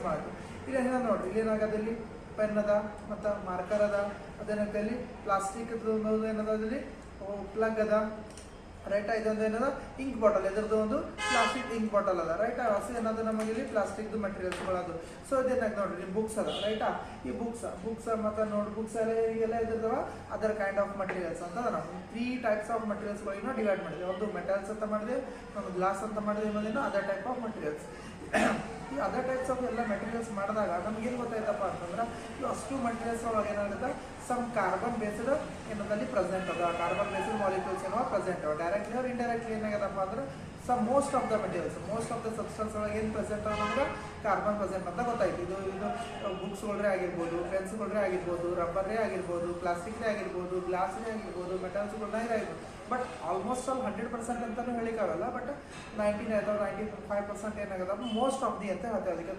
ಮಾಡಿ. ಇಲ್ಲಿ ಏನೋ ನೋಡ್ರಿ, ಇಲ್ಲಿ ಏನಾಗದಲ್ಲಿ ಪೆನ್ ಅದ ಮತ್ತು ಮಾರ್ಕರ್ ಅದ, ಅದೇನಕ್ಕಲ್ಲಿ ಪ್ಲಾಸ್ಟಿಕ್ ಏನದ, ಅಲ್ಲಿ ಪ್ಲಗ್ ಅದ, ರೈಟ್. ಇದೊಂದು ಏನದ ಇಂಕ್ ಬಾಟಲ್, ಇದ್ರದ್ದು ಒಂದು ಪ್ಲಾಸ್ಟಿಕ್ ಇಂಕ್ ಬಾಟಲ್ ಅದ, ರೈಟ್. ಹಸಿ ಏನದು ನಮಗೆ ಇಲ್ಲಿ ಪ್ಲಾಸ್ಟಿಕ್ದು ಮೆಟೀರಿಯಲ್ಸ್ಗಳದು. ಸೊ ಇದೇನಾಗ ನೋಡ್ರಿ ಬುಕ್ಸ್ ಅದ, ರೈಟಾ. ಈ ಬುಕ್ಸ್ ಮತ್ತು ನೋಟ್ ಬುಕ್ಸ್ ಎಲ್ಲ ಇದ್ರದವ ಅದರ್ ಕೈಂಡ್ ಆಫ್ ಮಟೀರಿಯಲ್ಸ್ ಅಂತ ನಾವು 3 ಟೈಪ್ಸ್ ಆಫ್ ಮಟೀರಿಯಲ್ಸ್ಗಳನ್ನ ಡಿವೈಡ್ ಮಾಡಿದ್ವಿ. ಒಂದು ಮೆಟಲ್ಸ್ ಅಂತ ಮಾಡಿದೆ, ಒಂದು ಗ್ಲಾಸ್ ಅಂತ ಮಾಡಿದೆ, ಇನ್ನೊಂದೇನು ಅದರ್ ಟೈಪ್ ಆಫ್ ಮಟೀರಿಯಲ್ಸ್. ಈ ಅದರ್ ಟೈಪ್ಸ್ ಆಫ್ ಎಲ್ಲ ಮೆಟೀರಿಯಲ್ಸ್ ಮಾಡಿದಾಗ ನಮ್ಗೇನು ಗೊತ್ತಾಯ್ತಪ್ಪ ಅಂತಂದ್ರೆ ಇವು ಅಷ್ಟು ಮಟೀರಿಯಲ್ಸ್ ಒಳಗೆ ಏನಾಗುತ್ತೆ, ಸಮ್ ಕಾರ್ಬನ್ ಬೇಸ್ಡ್ ಏನದಲ್ಲಿ ಪ್ರೆಸೆಂಟ್ ಅದ, ಕಾರ್ಬನ್ ಬೇಸ್ಡ್ ಮಾಲಿಕ್ಯೂಲ್ಸ್ ಏನೋ ಪ್ರೆಸೆಂಟ್ ಅವ. ಡೈರೆಕ್ಟ್ಲಿ ಅವ್ರು ಇಂಡೈರೆಕ್ಟ್ಲಿ ಏನಾಗದಪ್ಪ ಅಂದ್ರೆ most of the materials, most of the substance ಒಳಗೆ ಏನು ಪ್ರೆಸೆಂಟ್ ಅದ ನಮ್ಗೆ ಕಾರ್ಬನ್ ಪ್ರೆಸೆಂಟ್ ಅಂತ ಗೊತ್ತಾಯ್ತು. ಇದು ಬುಕ್ಸ್ಗಳೇ ಆಗಿರ್ಬೋದು, ಪೆನ್ಸ್ಗಳೇ ಆಗಿರ್ಬೋದು, ರಬ್ಬರೇ ಆಗಿರ್ಬೋದು, ಪ್ಲಾಸ್ಟಿಕ್ನೇ ಆಗಿರ್ಬೋದು, ಗ್ಲಾಸ್ನೇ ಆಗಿರ್ಬೋದು, ಮೆಟಲ್ಸ್ಗಳನ್ನ ಆಗಿರ್ಬೋದು. ಬಟ್ ಆಲ್ಮೋಸ್ಟ್ ಆಲ್ 100% ಅಂತಲೂ ಹೇಳಿಕ್ಕಾಗಲ್ಲ, ಬಟ್ 99 ಅಥವಾ 95% ಏನಾಗದ ಮೋಸ್ಟ್ ಆಫ್ ದಿ ಅಂತ ಹೇಳ್ತೇವೆ. ಅದಕ್ಕೆ